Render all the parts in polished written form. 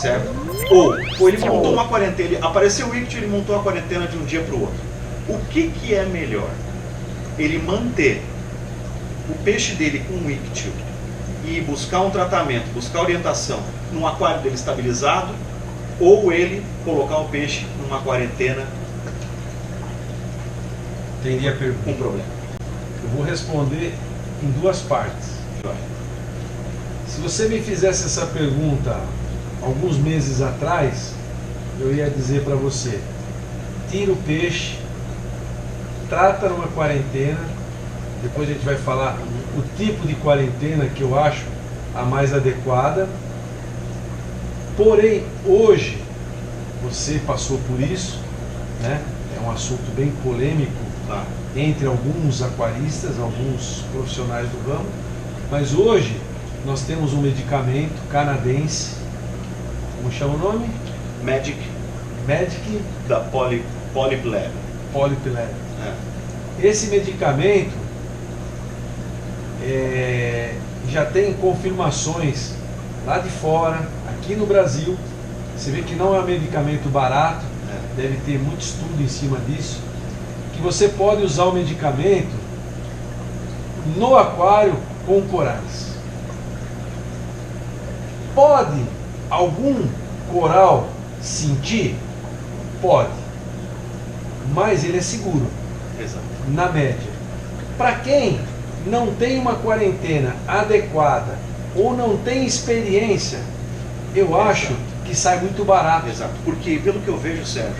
certo? Ou ele montou uma quarentena, apareceu o ictio, ele montou a quarentena de um dia para o outro. O que é melhor? Ele manter o peixe dele com o ictio e buscar um tratamento, buscar orientação num aquário dele estabilizado, ou ele colocar o peixe numa quarentena Entendi a pergunta. com problema? Eu vou responder em duas partes. Se você me fizesse essa pergunta alguns meses atrás, eu ia dizer para você: tira o peixe, trata numa quarentena. Depois a gente vai falar o tipo de quarentena que eu acho a mais adequada. Porém, hoje, você passou por isso, né? É um assunto bem polêmico entre alguns aquaristas, alguns profissionais do ramo, mas hoje nós temos um medicamento canadense, como chama o nome? Magic da Polypleb. Polypleb. Esse medicamento já tem confirmações lá de fora, aqui no Brasil. Você vê que não é um medicamento barato, deve ter muito estudo em cima disso, que você pode usar o medicamento no aquário com corais. Pode algum coral sentir? Pode, mas ele é seguro. Exato. Na média. Para quem não tem uma quarentena adequada ou não tem experiência, eu acho que sai muito barato. Exato, porque pelo que eu vejo, Sérgio,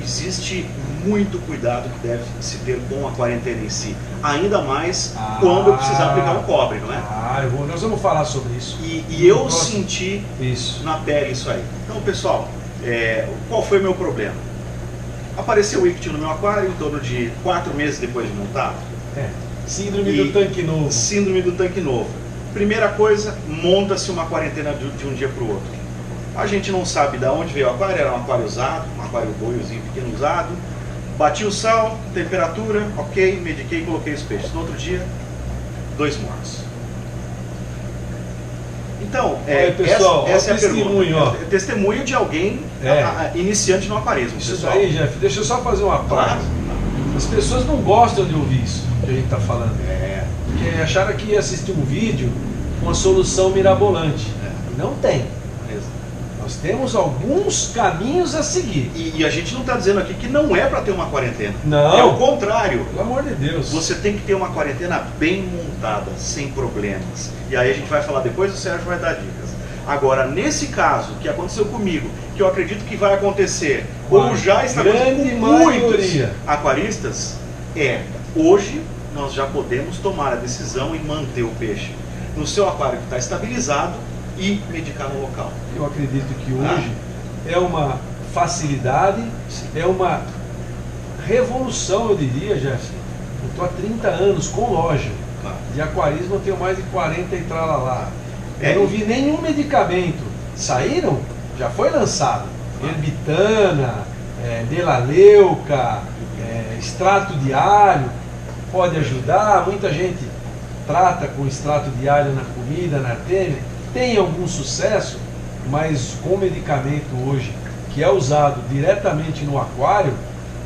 existe muito cuidado que deve se ter com a quarentena em si, ainda mais quando eu precisar aplicar um cobre, não é? Nós vamos falar sobre isso. E eu senti na pele isso aí. Então, pessoal, qual foi o meu problema? Apareceu o ictio no meu aquário em torno de 4 meses depois de montado. Síndrome do tanque novo. Síndrome do tanque novo. Primeira coisa, monta-se uma quarentena de um dia para o outro. A gente não sabe de onde veio o aquário, era um aquário usado, um aquário boiozinho pequeno usado. Bati o sal, temperatura, ok, mediquei e coloquei os peixes. No outro dia, 2 mortos. Então, pessoal, essa é a testemunho, pergunta. É testemunho de alguém iniciante no aquarismo. Isso pessoal. daí, Jeff, deixa eu só fazer uma parte. As pessoas não gostam de ouvir isso que a gente está falando. Porque acharam que ia assistir um vídeo com uma solução mirabolante. Não tem. Nós temos alguns caminhos a seguir. E a gente não está dizendo aqui que não é para ter uma quarentena. Não. É o contrário. Pelo amor de Deus. Você tem que ter uma quarentena bem montada, sem problemas. E aí a gente vai falar depois, o Sérgio vai dar dicas. Agora, nesse caso que aconteceu comigo, que eu acredito que vai acontecer, ou já está acontecendo com muitos aquaristas, hoje nós já podemos tomar a decisão em manter o peixe no seu aquário que está estabilizado e medicar no local. Eu acredito que hoje é uma facilidade, é uma revolução, eu diria, Jeff. Eu estou há 30 anos com loja de aquarismo, eu tenho mais de 40 e tralalá. Eu não vi nenhum medicamento. Saíram? Já foi lançado. Herbitana, Delaleuca, extrato de alho, pode ajudar. Muita gente trata com extrato de alho na comida, na artêmia. Tem algum sucesso, mas com medicamento hoje, que é usado diretamente no aquário,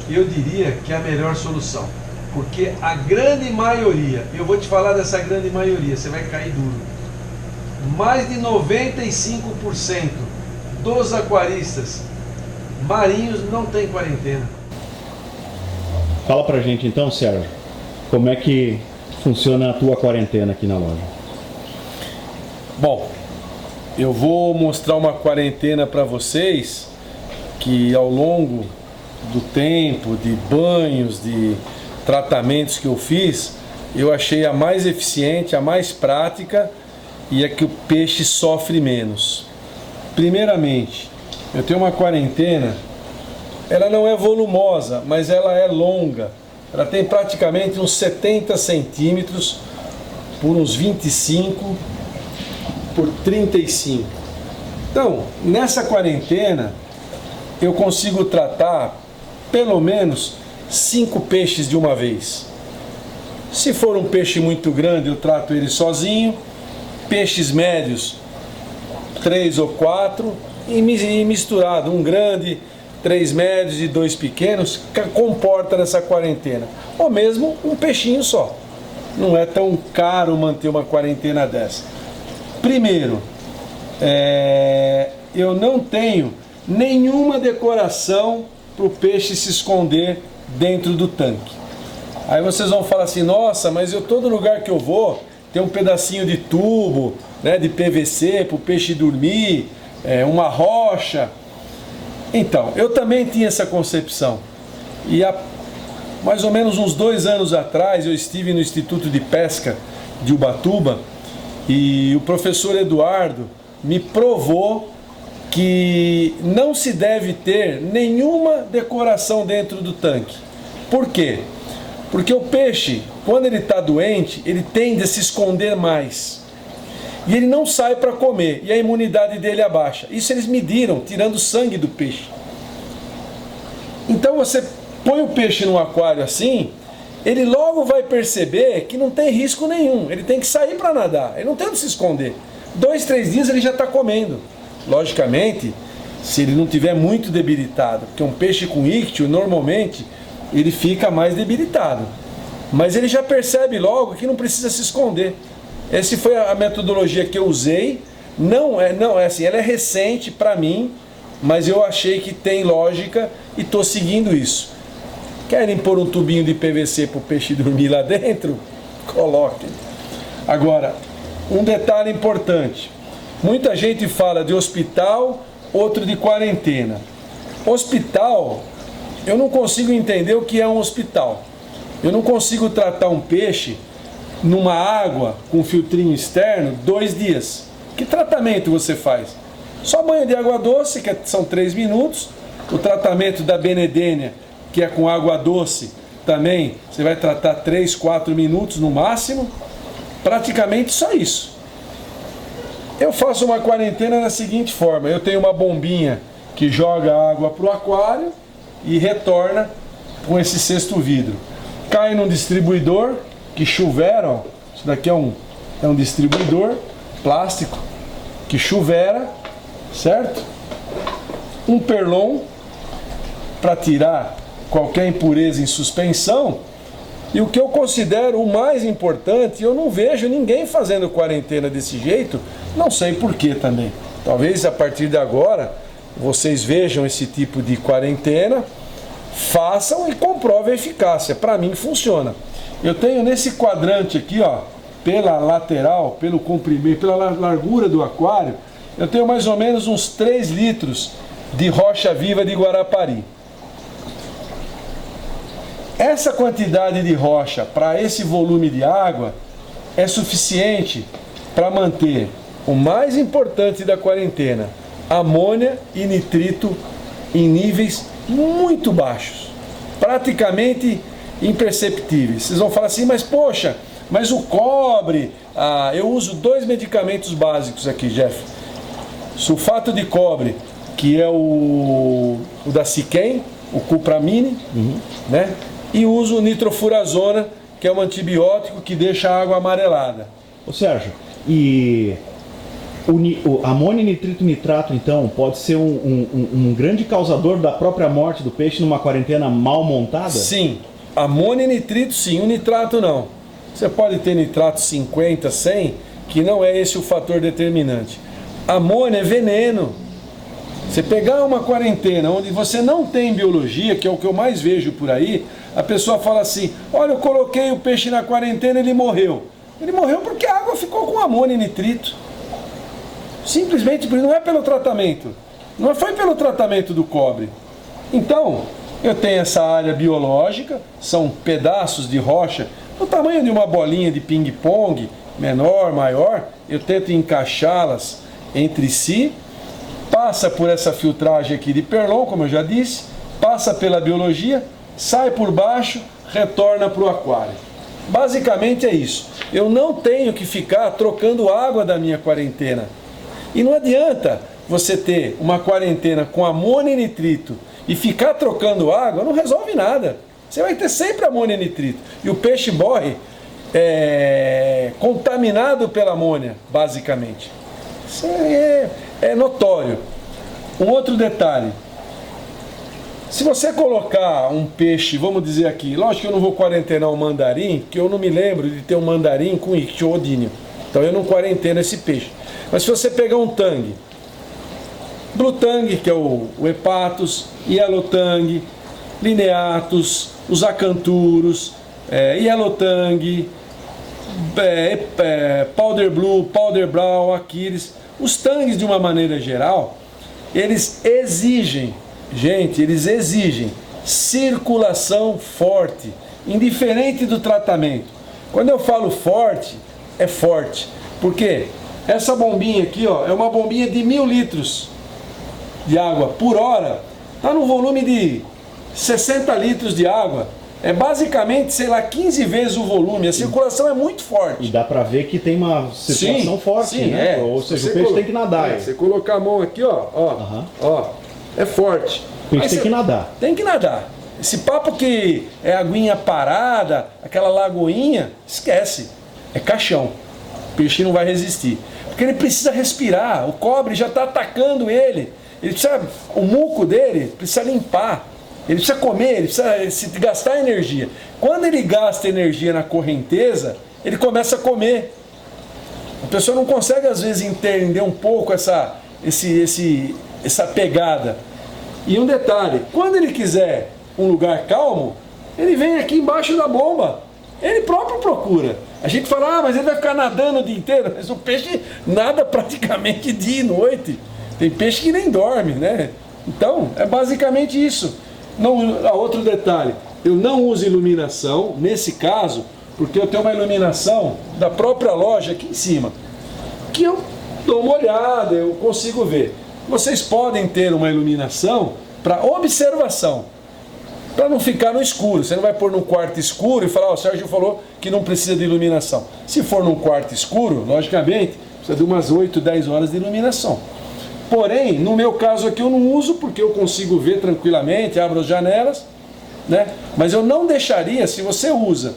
eu diria que é a melhor solução. Porque a grande maioria, eu vou te falar dessa grande maioria, você vai cair duro. Mais de 95% dos aquaristas marinhos não tem quarentena. Fala pra gente então, Sérgio, como é que funciona a tua quarentena aqui na loja? Bom, eu vou mostrar uma quarentena para vocês que ao longo do tempo, de banhos, de tratamentos que eu fiz, eu achei a mais eficiente, a mais prática e a que o peixe sofre menos. Primeiramente, eu tenho uma quarentena, ela não é volumosa, mas ela é longa. Ela tem praticamente uns 70 centímetros por uns 25 por 35. Então, nessa quarentena, eu consigo tratar pelo menos 5 peixes de uma vez. Se for um peixe muito grande, eu trato ele sozinho. Peixes médios, 3 ou 4. e misturado, um grande, 3 médios e 2 pequenos, comporta nessa quarentena. Ou mesmo um peixinho só. Não é tão caro manter uma quarentena dessa. Primeiro, eu não tenho nenhuma decoração para o peixe se esconder dentro do tanque. Aí vocês vão falar assim, nossa, mas todo lugar que eu vou tem um pedacinho de tubo, né, de PVC para o peixe dormir, uma rocha. Então, eu também tinha essa concepção. E há mais ou menos uns 2 anos atrás, eu estive no Instituto de Pesca de Ubatuba e o professor Eduardo me provou que não se deve ter nenhuma decoração dentro do tanque. Por quê? Porque o peixe, quando ele está doente, ele tende a se esconder mais. E ele não sai para comer, e a imunidade dele abaixa. Isso eles mediram, tirando o sangue do peixe. Então você põe o peixe num aquário assim, ele logo vai perceber que não tem risco nenhum. Ele tem que sair para nadar, ele não tem onde se esconder. 2, 3 dias ele já está comendo. Logicamente, se ele não tiver muito debilitado, porque um peixe com íctio, normalmente, ele fica mais debilitado. Mas ele já percebe logo que não precisa se esconder. Essa foi a metodologia que eu usei. Não é assim, ela é recente para mim, mas eu achei que tem lógica e estou seguindo isso. Querem pôr um tubinho de PVC para o peixe dormir lá dentro? Coloquem. Agora, um detalhe importante. Muita gente fala de hospital, outro de quarentena. Hospital, eu não consigo entender o que é um hospital. Eu não consigo tratar um peixe numa água com filtrinho externo 2 dias. Que tratamento você faz? Só banho de água doce, que são 3 minutos. O tratamento da Benedênia, que é com água doce, também você vai tratar 3, 4 minutos no máximo. Praticamente só isso. Eu faço uma quarentena da seguinte forma. Eu tenho uma bombinha que joga água para o aquário e retorna com esse cesto vidro. Cai num distribuidor que chuvera, ó. Isso daqui é um distribuidor plástico que chuvera, certo? Um perlon para tirar qualquer impureza em suspensão. E o que eu considero o mais importante, eu não vejo ninguém fazendo quarentena desse jeito, não sei porquê também. Talvez a partir de agora vocês vejam esse tipo de quarentena, façam e comprovem a eficácia. Para mim funciona. Eu tenho nesse quadrante aqui, ó, pela lateral, pelo comprimento, pela largura do aquário, eu tenho mais ou menos uns 3 litros de rocha viva de Guarapari. Essa quantidade de rocha para esse volume de água é suficiente para manter o mais importante da quarentena, amônia e nitrito em níveis muito baixos, praticamente imperceptíveis. Vocês vão falar assim, mas poxa, mas o cobre, eu uso 2 medicamentos básicos aqui, Jeff. Sulfato de cobre, que é o da Siquem, o Cupramine, né? E uso o nitrofurazona, que é um antibiótico que deixa a água amarelada. Ô Sérgio, e o amônio e nitrito nitrato, então, pode ser um grande causador da própria morte do peixe numa quarentena mal montada? Sim, amônio e nitrito sim, o nitrato não. Você pode ter nitrato 50, 100, que não é esse o fator determinante. Amônio é veneno. Você pegar uma quarentena onde você não tem biologia, que é o que eu mais vejo por aí, a pessoa fala assim, olha, eu coloquei o peixe na quarentena e ele morreu. Ele morreu porque a água ficou com amônio e nitrito. Simplesmente, não é pelo tratamento. Não foi pelo tratamento do cobre. Então, eu tenho essa área biológica, são pedaços de rocha, do tamanho de uma bolinha de ping-pong, menor, maior, eu tento encaixá-las entre si, passa por essa filtragem aqui de perlon, como eu já disse, passa pela biologia, sai por baixo, retorna para o aquário. Basicamente é isso. Eu não tenho que ficar trocando água da minha quarentena. E não adianta você ter uma quarentena com amônio e nitrito e ficar trocando água, não resolve nada. Você vai ter sempre amônio e nitrito. E o peixe morre contaminado pela amônia, basicamente. Isso é notório. Um outro detalhe. Se você colocar um peixe, vamos dizer aqui, lógico que eu não vou quarentenar um mandarim, que eu não me lembro de ter um mandarim com ichthyoidínio. Então eu não quarenteno esse peixe. Mas se você pegar um tangue, Blue Tang, que é o Hepatus, Yellow Tang, Lineatus, os acanturos, Yellow Tang, Powder Blue, Powder Brown, Aquiles, os tangues de uma maneira geral, eles exigem, eles exigem circulação forte, indiferente do tratamento. Quando eu falo forte, é forte. Por quê? Essa bombinha aqui, ó, é uma bombinha de 1000 litros de água por hora, está no volume de 60 litros de água. É basicamente, sei lá, 15 vezes o volume. A circulação é muito forte. E dá pra ver que tem uma circulação forte, sim, né? Ou seja, o peixe tem que nadar. Você colocar a mão aqui, ó, é forte. O peixe tem que nadar. Tem que nadar. Esse papo que é aguinha parada, aquela lagoinha, esquece. É caixão. O peixe não vai resistir. Porque ele precisa respirar. O cobre já está atacando ele. Ele precisa, o muco dele precisa limpar. Ele precisa comer, ele precisa gastar energia. Quando ele gasta energia na correnteza, ele começa a comer. A pessoa não consegue, às vezes, entender um pouco essa pegada. E um detalhe, quando ele quiser um lugar calmo, ele vem aqui embaixo da bomba. Ele próprio procura. A gente fala, mas ele vai ficar nadando o dia inteiro. Mas o peixe nada praticamente dia e noite. Tem peixe que nem dorme, né? Então, é basicamente isso. Outro detalhe, eu não uso iluminação, nesse caso, porque eu tenho uma iluminação da própria loja aqui em cima, que eu dou uma olhada, eu consigo ver. Vocês podem ter uma iluminação para observação, para não ficar no escuro. Você não vai pôr num quarto escuro e falar, o Sérgio falou que não precisa de iluminação. Se for num quarto escuro, logicamente, precisa de umas 8, 10 horas de iluminação. Porém, no meu caso aqui eu não uso porque eu consigo ver tranquilamente, abro as janelas, né? Mas eu não deixaria, se você usa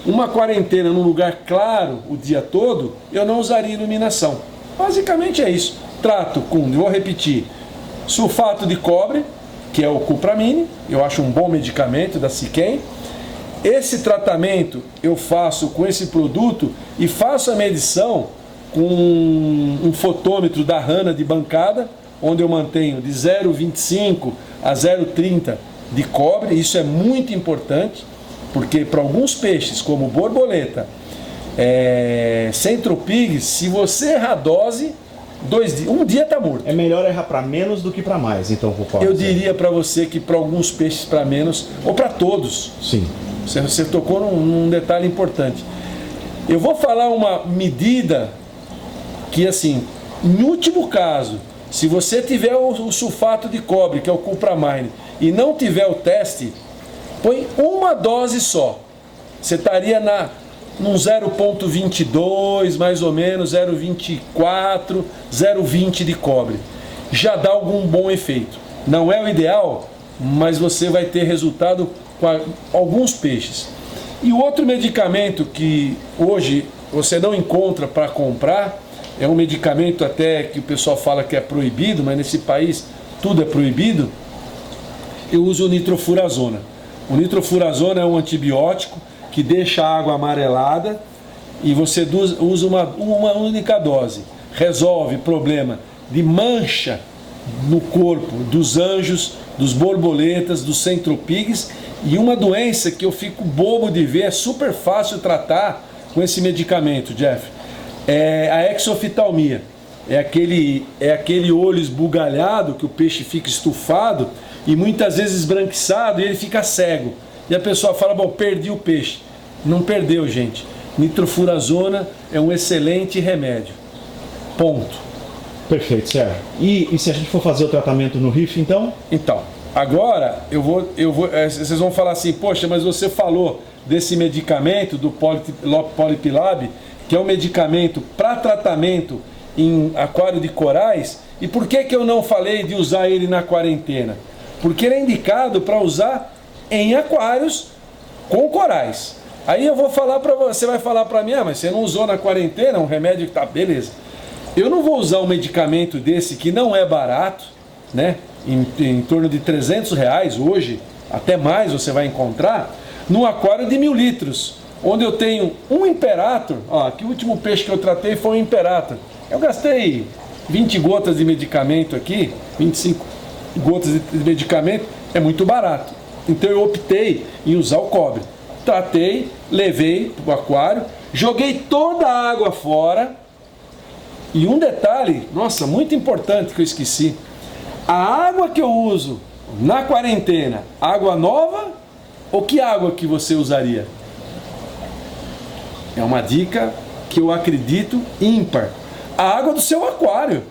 uma quarentena num lugar claro o dia todo, eu não usaria iluminação. Basicamente é isso. Trato com, vou repetir, sulfato de cobre, que é o Cupramine, eu acho um bom medicamento da Siquem. Esse tratamento eu faço com esse produto e faço a medição com um fotômetro da Hanna de bancada, onde eu mantenho de 0,25 a 0,30 de cobre. Isso é muito importante, porque para alguns peixes, como borboleta, centropigs, se você errar a dose, um dia está morto. É melhor errar para menos do que para mais, então, conforme. Eu diria para você que para alguns peixes para menos, ou para todos. Sim. Você tocou num detalhe importante. Eu vou falar uma medida que, assim, em último caso, se você tiver o sulfato de cobre, que é o Cupramine, e não tiver o teste, põe uma dose só. Você estaria num 0,22, mais ou menos, 0,24, 0,20 de cobre. Já dá algum bom efeito. Não é o ideal, mas você vai ter resultado com alguns peixes. E o outro medicamento que hoje você não encontra para comprar, é um medicamento até que o pessoal fala que é proibido, mas nesse país tudo é proibido. Eu uso o nitrofurazona. O nitrofurazona é um antibiótico que deixa a água amarelada e você usa uma única dose. Resolve problema de mancha no corpo dos anjos, dos borboletas, dos centropigs, e uma doença que eu fico bobo de ver, é super fácil tratar com esse medicamento, Jeff. É a exoftalmia. É aquele olho esbugalhado que o peixe fica estufado e muitas vezes esbranquiçado e ele fica cego. E a pessoa fala, bom, perdi o peixe. Não perdeu, gente. Nitrofurazona é um excelente remédio. Ponto. Perfeito, Sérgio. E se a gente for fazer o tratamento no RIF, então? Então, agora vocês vão falar assim, poxa, mas você falou desse medicamento, do Polipilab, que é um medicamento para tratamento em aquário de corais, e por que eu não falei de usar ele na quarentena? Porque ele é indicado para usar em aquários com corais. Aí eu vou falar para você, vai falar para mim, mas você não usou na quarentena, um remédio que tá, beleza. Eu não vou usar um medicamento desse que não é barato, né, em torno de R$300 hoje, até mais você vai encontrar, num aquário de 1000 litros, onde eu tenho um Imperator. Ó, que o último peixe que eu tratei foi um Imperator. Eu gastei 20 gotas de medicamento aqui, 25 gotas de medicamento, é muito barato. Então eu optei em usar o cobre. Tratei, levei para o aquário, joguei toda a água fora. E um detalhe, nossa, muito importante que eu esqueci. A água que eu uso na quarentena, água nova ou que água que você usaria? É uma dica que eu acredito ímpar. A água do seu aquário.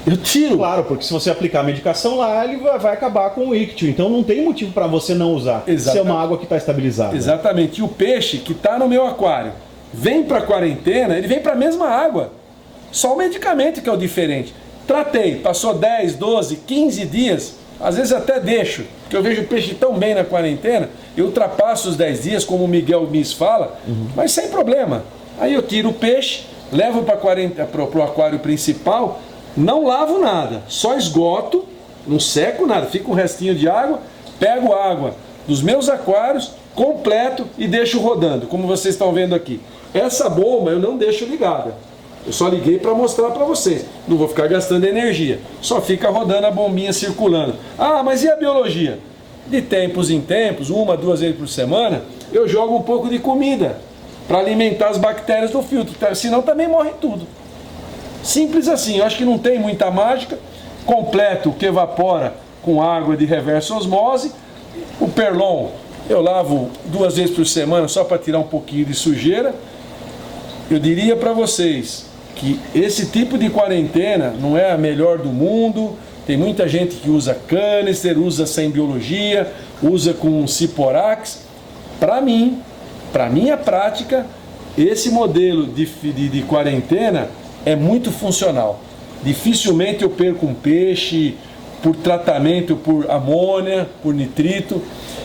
Eu tiro. Claro, porque se você aplicar a medicação lá, ele vai acabar com o íctio. Então não tem motivo para você não usar. Se é uma água que está estabilizada. Exatamente. E o peixe que está no meu aquário vem para a quarentena, ele vem para a mesma água. Só o medicamento que é o diferente. Tratei, passou 10, 12, 15 dias, às vezes até deixo, porque eu vejo o peixe tão bem na quarentena, eu ultrapasso os 10 dias, como o Miguel Miss fala, mas sem problema. Aí eu tiro o peixe, levo para o aquário principal, não lavo nada, só esgoto, não seco nada, fica um restinho de água, pego água dos meus aquários, completo e deixo rodando, como vocês estão vendo aqui. Essa bomba eu não deixo ligada. Eu só liguei para mostrar para vocês. Não vou ficar gastando energia. Só fica rodando a bombinha circulando. Ah, mas e a biologia? De tempos em tempos, 1, 2 vezes por semana, eu jogo um pouco de comida para alimentar as bactérias do filtro. Senão também morre tudo. Simples assim. Eu acho que não tem muita mágica. Completo o que evapora com água de reversa osmose. O Perlon eu lavo 2 vezes por semana só para tirar um pouquinho de sujeira. Eu diria para vocês que esse tipo de quarentena não é a melhor do mundo. Tem muita gente que usa canister, usa sem biologia, usa com Ciporax. Para mim, para minha prática, esse modelo de quarentena é muito funcional. Dificilmente eu perco um peixe por tratamento, por amônia, por nitrito.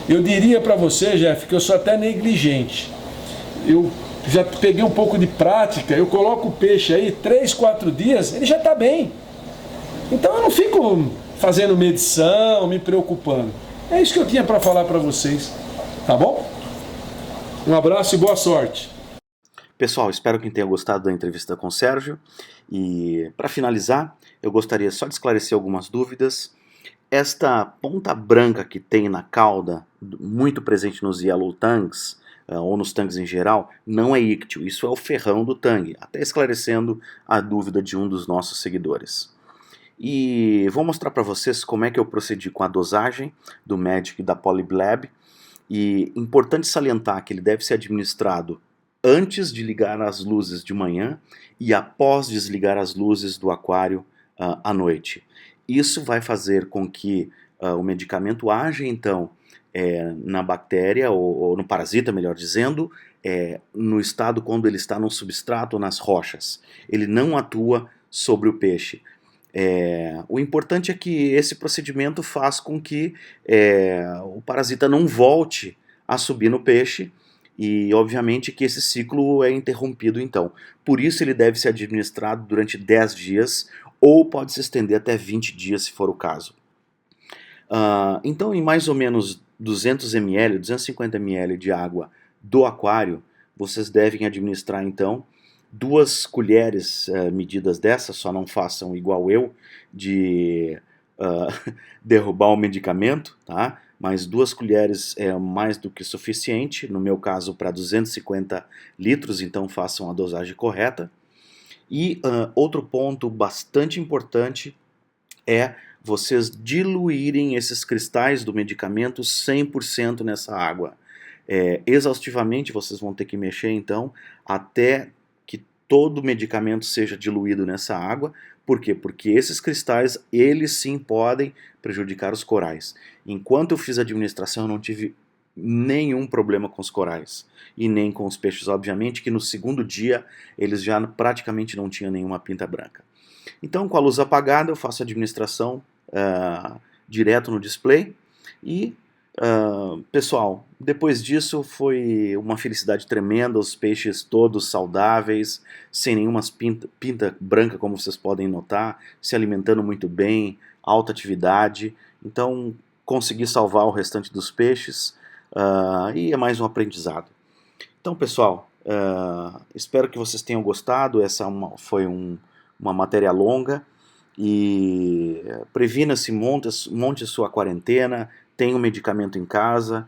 Eu diria para você, Jeff, que eu sou até negligente. Eu já peguei um pouco de prática, eu coloco o peixe aí 3, 4 dias, ele já está bem. Então eu não fico fazendo medição, me preocupando. É isso que eu tinha para falar para vocês, tá bom? Um abraço e boa sorte. Pessoal, espero que tenham gostado da entrevista com o Sérgio. E para finalizar, eu gostaria só de esclarecer algumas dúvidas. Esta ponta branca que tem na cauda, muito presente nos yellow tangs, ou nos tanques em geral, não é íctio, isso é o ferrão do tangue, até esclarecendo a dúvida de um dos nossos seguidores. E vou mostrar para vocês como é que eu procedi com a dosagem do Magic da Polyblab. E importante salientar que ele deve ser administrado antes de ligar as luzes de manhã e após desligar as luzes do aquário à noite. Isso vai fazer com que o medicamento haja então na bactéria, ou no parasita, melhor dizendo, no estado quando ele está no substrato ou nas rochas. Ele não atua sobre o peixe. O importante é que esse procedimento faz com que o parasita não volte a subir no peixe e, obviamente, que esse ciclo é interrompido então. Por isso ele deve ser administrado durante 10 dias ou pode se estender até 20 dias se for o caso. Então, em mais ou menos 200 ml, 250 ml de água do aquário, vocês devem administrar então 2 colheres medidas dessas, só não façam igual eu, de derrubar o medicamento, tá? Mas 2 colheres é mais do que suficiente, no meu caso para 250 litros, então façam a dosagem correta. E outro ponto bastante importante é vocês diluírem esses cristais do medicamento 100% nessa água. Exaustivamente vocês vão ter que mexer então até que todo o medicamento seja diluído nessa água. Por quê? Porque esses cristais, eles sim podem prejudicar os corais. Enquanto eu fiz a administração, eu não tive nenhum problema com os corais e nem com os peixes, obviamente, que no segundo dia eles já praticamente não tinham nenhuma pinta branca. Então, com a luz apagada, eu faço a administração direto no display e, pessoal, depois disso foi uma felicidade tremenda, os peixes todos saudáveis, sem nenhuma pinta branca, como vocês podem notar, se alimentando muito bem, alta atividade, então consegui salvar o restante dos peixes e é mais um aprendizado. Então, pessoal, espero que vocês tenham gostado. Essa foi uma matéria longa. E previna-se, monte sua quarentena, tenha um medicamento em casa,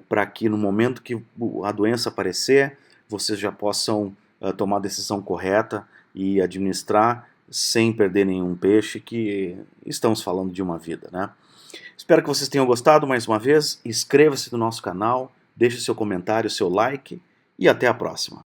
para que no momento que a doença aparecer, vocês já possam tomar a decisão correta e administrar sem perder nenhum peixe, que estamos falando de uma vida, né? Espero que vocês tenham gostado mais uma vez. Inscreva-se no nosso canal, deixe seu comentário, seu like e até a próxima.